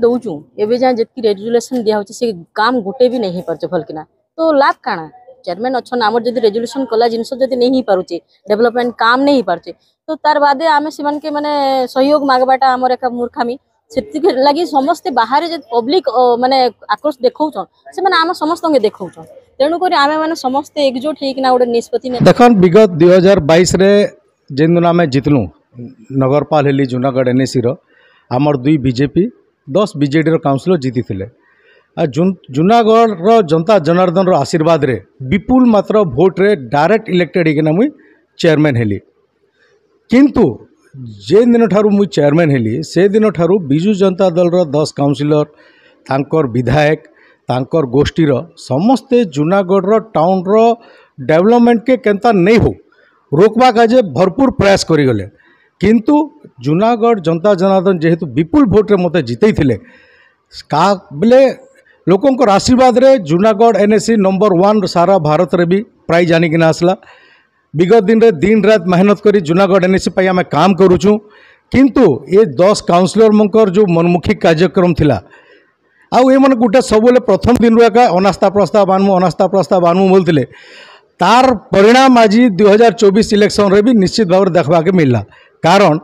दौचु एवं जहाँ जी रेजुलेसन दिया से काम गोटे भी नहीं पार्चे भल किना तो लाभ काଣା चेयरमैन अच्छा आम जब रेजुलेसन कला जिनस जब नहीं पारे डेवलपमेंट काम नहीं पारे तो तार बादे आम से माने सहयोग मागवाटा आमर एक मूर्खामी से लगी समस्ते बाहर जो पब्लिक माने आक्रोश देखौछन से माने आम समस्त देखौछन तेणुक आम मैंने समस्ते एकजुट होना गोटे निष्पत्ति देख विगत 2022 जेन दिन आम जितलु नगरपाल हेली जूनागढ़ एनएसी आमर 2 बीजेपी 10 बीजेडी काउंसिलर जीति थे जूनागढ़ जनता जनार्दन आशीर्वाद रे विपुल मात्र भोट रे डायरेक्ट इलेक्टेड होना मुई चेयरमैन हेली किंतु जेन दिन ठारू मुई चेयरमैन हेली से दिन ठारू बिजु जनता दल 10 काउंसिलर तांकर विधायक तांकर गोष्ठीर समस्ते जूनागढ़ टाउन डेवलपमेंट के केंता नहीं हो रोकवा काजे भरपूर प्रयास करिगले किंतु जूनागढ़ जनता जनार्दन जेहेतु विपुल भोट रे मते जितई थिले का बोले लोकंकर आशीर्वाद रे जूनागढ़ एनएसी नंबर 1 सारा भारत रे भी प्राइज आनिकिना आसला विगत दिन रे दिन रात मेहनत करी जूनागढ़ एनएसी पाई आमे काम करूछु किंतु ये 10 काउंसिलर मंकर जो मनमुखी कार्यक्रम थिला आउ ये मन गोटे सब प्रथम दिन एका अनास्था प्रस्ताव आनमु बोलते तार परिणाम आज 2024 इलेक्शन रे भी निश्चित भाव देखा के मिलला कारण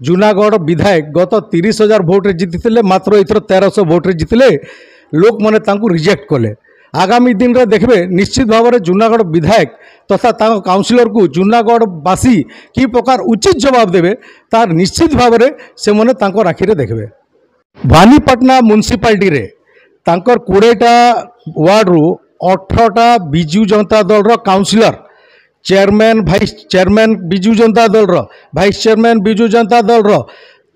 जूनागढ़ विधायक गत 30,000 भोट रे जीति मात्र इथर 1300 भोट रे जीतिले लोक मैंने रिजेक्ट कले आगामी दिन रे देखबे निश्चित भाव में जूनागढ़ विधायक तथा काउंसिलर को जूनागढ़वासी कि प्रकार उचित जवाब देवे तार निश्चित भाव में से मैंने आखि रे देखबे भानीपाटना म्युनिसिपालिटी रे तांकर 20टा वार्ड रु 18टा बिजु जनता दल रो councillor chairman vice chairman Biju Janata Dal रो भाइस चेयरमैन बिजु जनता दल रो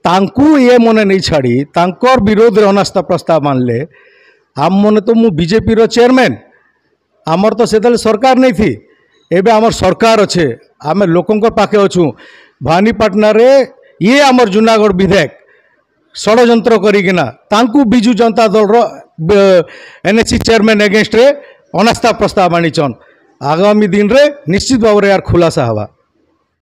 तांकू ये मने नहीं छाड़ी तांकर विरोध रे अनास्था प्रस्ताव मानले आम मने तो मु बीजेपी रो चेयरमैन आमर तो सेतले सरकार नहीं थी एबे आमर सरकार अच्छे आमे लोकंक पाखे अछु भानीपाटना रे ये आमर जूनागढ़ विधायक षड्यंत्र करिकिना तांकू बिजु जनता दल रो एनएससी चेयरमैन एगेंस्ट रे अनास्था प्रस्ताव आनीचन आगामी दिन रे निश्चित भाव रे यार खुलासा हवा।